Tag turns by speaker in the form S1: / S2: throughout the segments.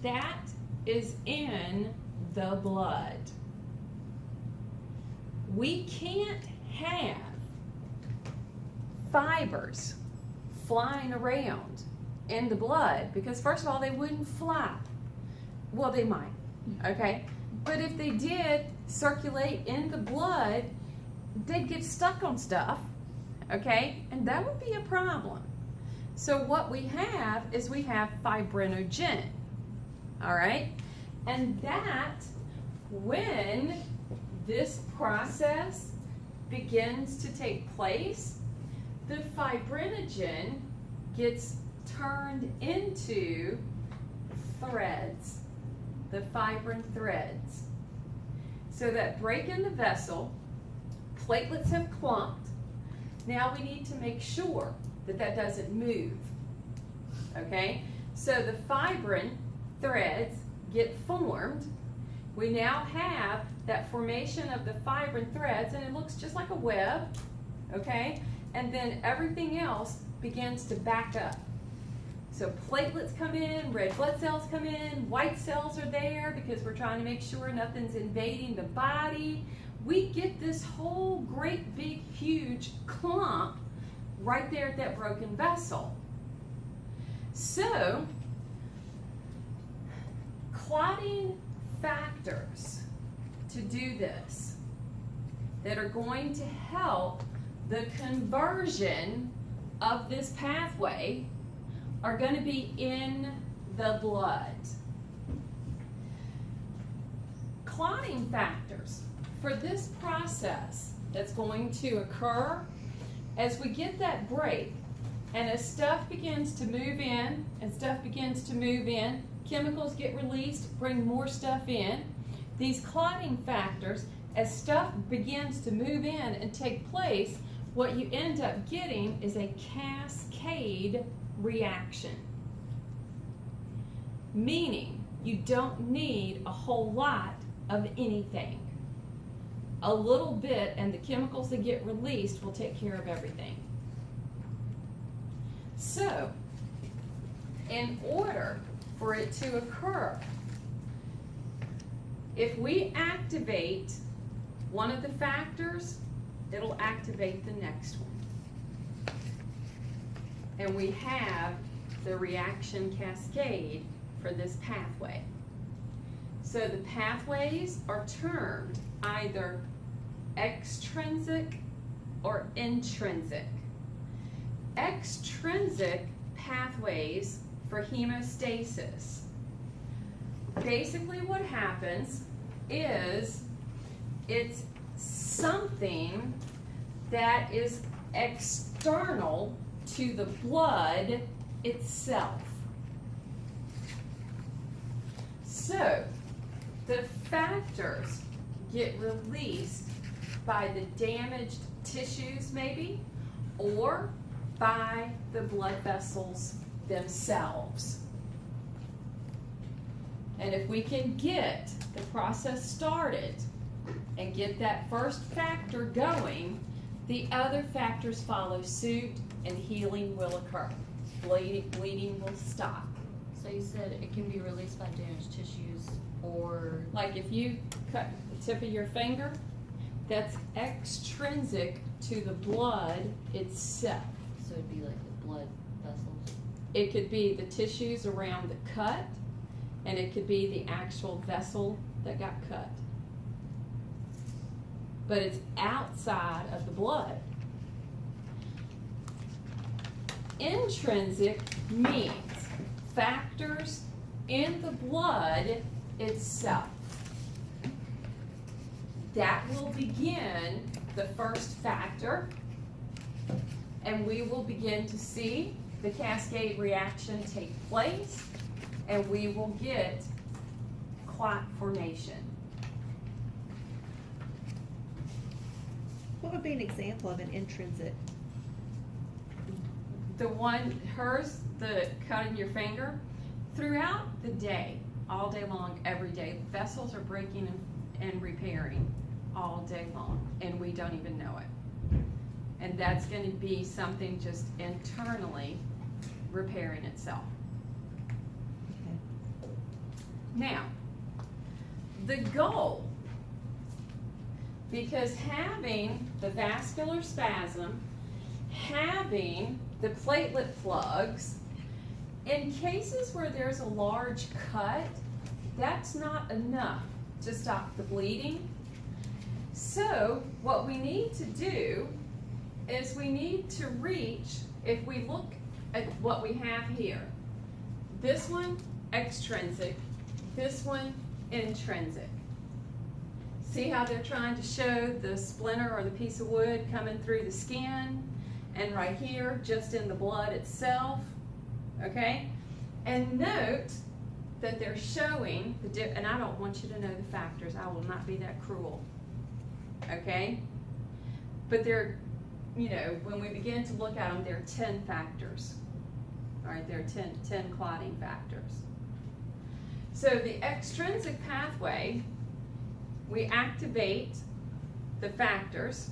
S1: that is in the blood. We can't have fibers flying around in the blood because, first of all, they wouldn't fly. Well, they might, okay? But if they did circulate in the blood, they'd get stuck on stuff, okay? And that would be a problem. So what we have is we have fibrinogen, all right? And that, when this process begins to take place, the fibrinogen gets turned into threads, the fibrin threads. So that break in the vessel, platelets have clumped. Now we need to make sure that that doesn't move, okay? So the fibrin threads get formed. We now have that formation of the fibrin threads, and it looks just like a web, okay? And then everything else begins to back up. So platelets come in, red blood cells come in, white cells are there because we're trying to make sure nothing's invading the body. We get this whole great big huge clump right there at that broken vessel. So, clotting factors to do this that are going to help the conversion of this pathway are going to be in the blood. Clotting factors for this process that's going to occur as we get that break and as stuff begins to move in and stuff begins to move in, chemicals get released, bring more stuff in. These clotting factors, as stuff begins to move in and take place, what you end up getting is a cascade reaction. Meaning, you don't need a whole lot of anything. A little bit and the chemicals that get released will take care of everything. So, in order for it to occur, if we activate one of the factors, it'll activate the next one. And we have the reaction cascade for this pathway. So the pathways are termed either extrinsic or intrinsic. Extrinsic pathways for hemostasis. Basically what happens is it's something that is external to the blood itself. So the factors get released by the damaged tissues maybe, or by the blood vessels themselves. And if we can get the process started and get that first factor going, the other factors follow suit and healing will occur. Bleeding will stop.
S2: So you said it can be released by damaged tissues, or
S1: like if you cut the tip of your finger, that's extrinsic to the blood itself.
S2: so it'd be like the blood vessels.
S1: It could be the tissues around the cut, and it could be the actual vessel that got cut. But it's outside of the blood. Intrinsic means factors in the blood itself. That will begin the first factor, and we will begin to see the cascade reaction take place, and we will get clot formation.
S3: What would be an example of an intrinsic?
S1: The one, hers, the cutting your finger, throughout the day, all day long, every day, vessels are breaking and repairing all day long, and we don't even know it. And that's going to be something just internally repairing itself.
S3: Okay.
S1: Now, the goal, because having the vascular spasm, having the platelet plugs, in cases where there's a large cut, that's not enough to stop the bleeding. So what we need to do is we need to reach, if we look at what we have here, this one extrinsic, this one intrinsic. See how they're trying to show the splinter or the piece of wood coming through the skin, and right here just in the blood itself, okay? And note that they're showing the and I don't want you to know the factors. I will not be that cruel, okay? But they're, you know, when we begin to look at them, there are 10 factors. All right, there are 10 clotting factors. So the extrinsic pathway, we activate the factors.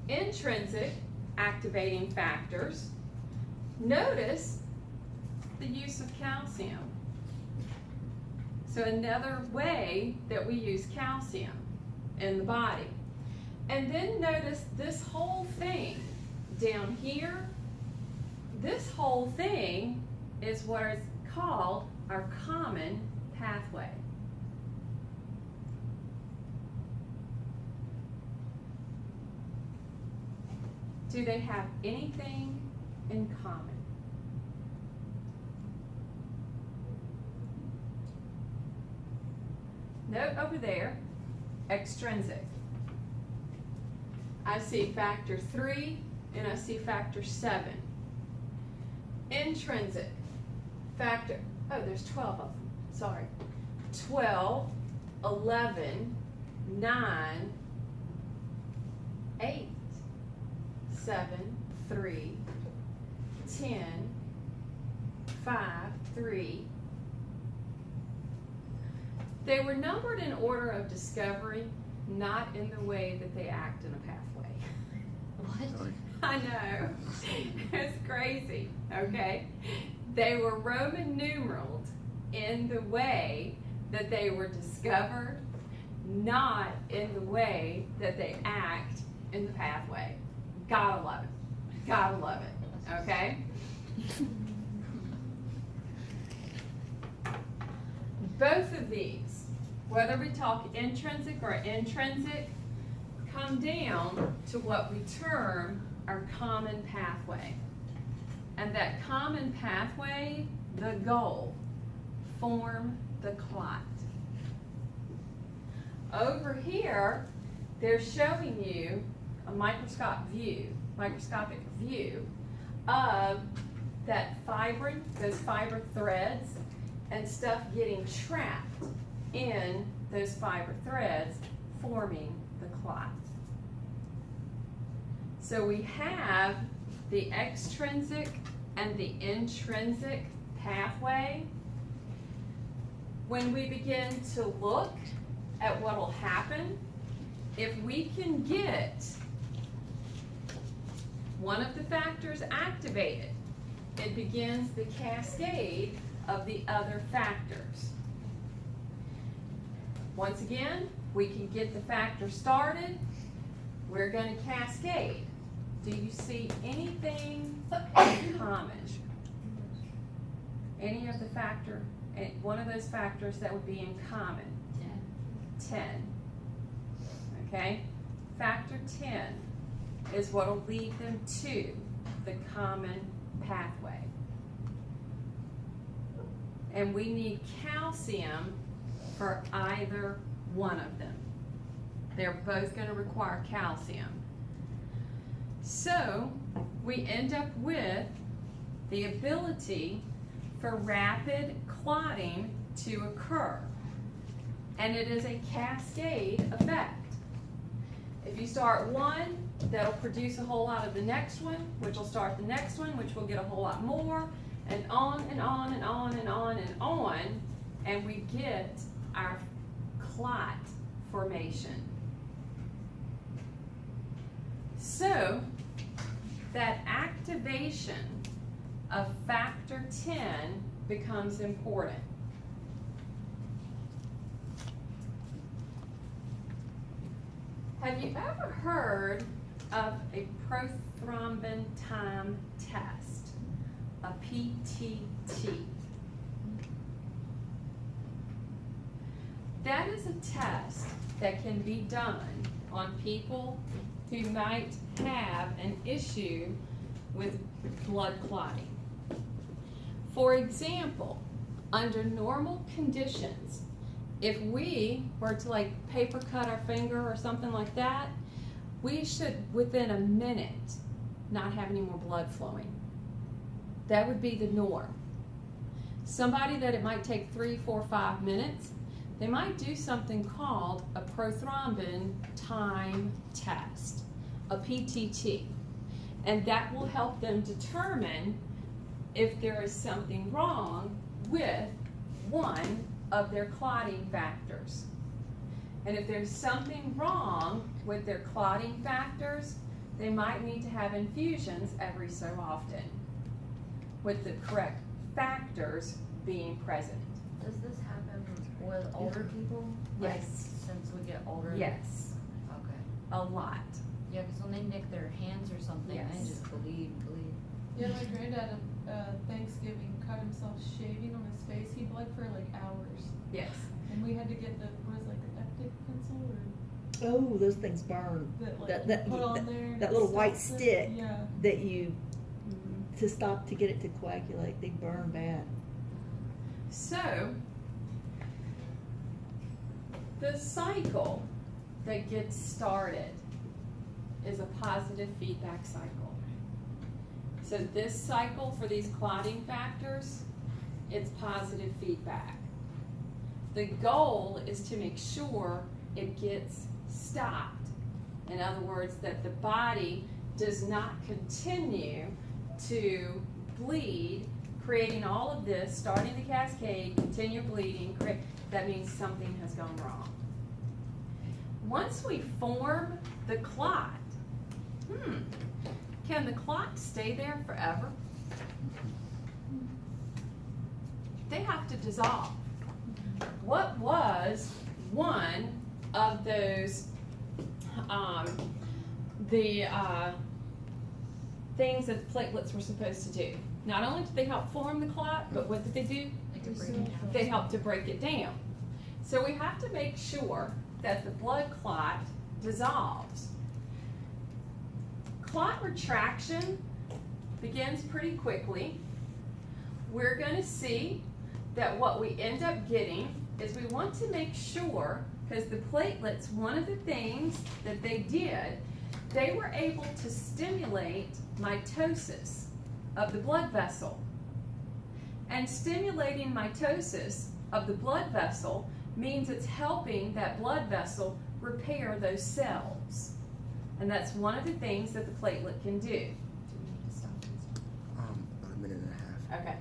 S1: Intrinsic activating factors. Notice the use of calcium. So another way that we use calcium in the body. And then notice this whole thing down here. This whole thing is what is called our common pathway. Do they have anything in common? Note over there, extrinsic. I see factor 3 and I see factor 7. Intrinsic, factor, oh, there's 12 of them, sorry. 12, 11, 9, 8, 7, 3, 10, 5, 3. They were numbered in order of discovery, not in the way that they act in a pathway.
S2: What?
S1: I know. It's crazy, okay? They were Roman numeraled in the way that they were discovered, not in the way that they act in the pathway. Gotta love it. Gotta love it, okay? Both of these, whether we talk intrinsic or intrinsic, come down to what we term our common pathway. And that common pathway, the goal, form the clot. Over here, they're showing you a microscopic view of that fibrin, those fiber threads, and stuff getting trapped in those fiber threads, forming the clot. So we have the extrinsic and the intrinsic pathway. When we begin to look at what will happen, if we can get one of the factors activated, it begins the cascade of the other factors. Once again, we can get the factor started. We're going to cascade. Do you see anything in common? Any of the factor, one of those factors that would be in common? 10. Okay? Factor 10 is what will lead them to the common pathway. And we need calcium for either one of them. They're both going to require calcium. So we end up with the ability for rapid clotting to occur. And it is a cascade effect. If you start one, that'll produce a whole lot of the next one, which will start the next one, which will get a whole lot more, and on and on and on and on and on, and we get our clot formation. So that activation of factor 10 becomes important. Have you ever heard of a prothrombin time test, a PTT? That is a test that can be done on people who might have an issue with blood clotting. For example, under normal conditions, if we were to like paper cut our finger or something like that, we should within a minute not have any more blood flowing. That would be the norm. Somebody that it might take 3, 4, 5 minutes, they might do something called a prothrombin time test, a PTT, and that will help them determine if there is something wrong with one of their clotting factors. And if there's something wrong with their clotting factors, they might need to have infusions every so often, with the correct factors being present.
S2: Does this happen with older people? Like,
S1: Yes.
S2: since we get older?
S1: Yes,
S2: Okay.
S1: a lot.
S2: Yeah, because when they nick their hands or something,
S1: Yes.
S2: they just bleed.
S4: Yeah, my granddad at Thanksgiving cut himself shaving on his face. He bled for like hours.
S1: Yes.
S4: And we had to get the, what is it, like an Eptic pencil or
S3: Oh, those things burn.
S4: that like
S3: That-
S4: you put on there. and
S3: that
S4: it
S3: little white
S4: stops it.
S3: stick.
S4: Yeah.
S3: That you, to stop, to get it to coagulate, they burn bad.
S1: So, the cycle that gets started is a positive feedback cycle. So this cycle for these clotting factors, it's positive feedback. The goal is to make sure it gets stopped. In other words, that the body does not continue to bleed, creating all of this, starting the cascade, continue bleeding, that means something has gone wrong. Once we form the clot, can the clot stay there forever? They have to dissolve. What was one of those things that the platelets were supposed to do? Not only did they help form the clot, but what did they do?
S2: They could break it down.
S1: They help to break it down. So we have to make sure that the blood clot dissolves. Clot retraction begins pretty quickly. We're going to see that what we end up getting is we want to make sure, because the platelets, one of the things that they did, they were able to stimulate mitosis of the blood vessel. And stimulating mitosis of the blood vessel means it's helping that blood vessel repair those cells. And that's one of the things that the platelet can do. Do we need to stop this?
S5: About a minute and a half.
S1: Okay.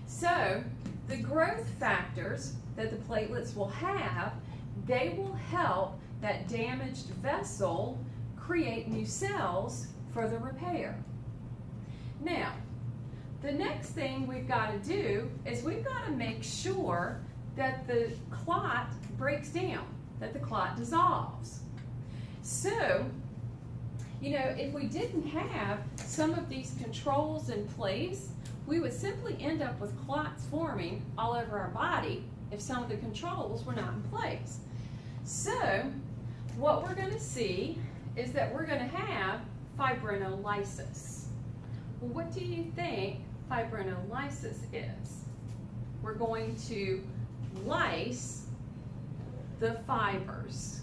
S1: So the growth factors that the platelets will have, they will help that damaged vessel create new cells for the repair. Now, the next thing we've got to do is we've got to make sure that the clot breaks down, that the clot dissolves. So, you know, if we didn't have some of these controls in place, we would simply end up with clots forming all over our body if some of the controls were not in place. So, what we're going to see is that we're going to have fibrinolysis. Well, what do you think fibrinolysis is? We're going to lyse the fibers.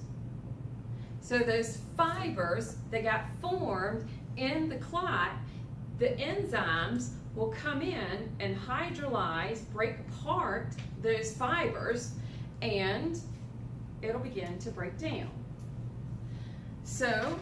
S1: So those fibers that got formed in the clot, the enzymes will come in and hydrolyze, break apart those fibers, and it'll begin to break down. So